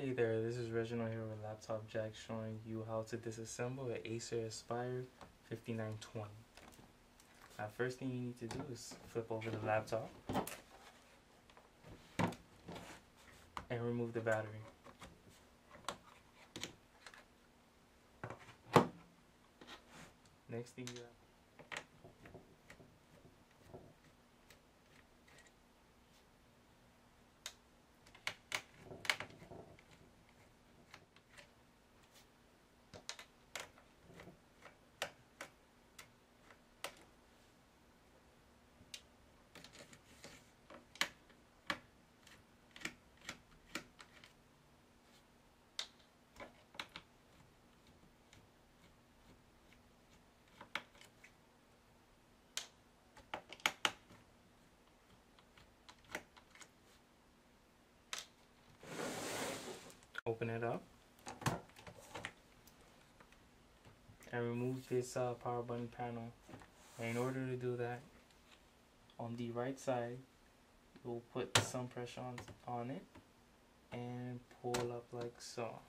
Hey there, this is Reginald here with Laptop Jack showing you how to disassemble an Acer Aspire 5920. Now first thing you need to do is flip over the laptop and remove the battery. Next thing you have open it up and remove this power button panel. And in order to do that, on the right side you'll put some pressure on it and pull up like so.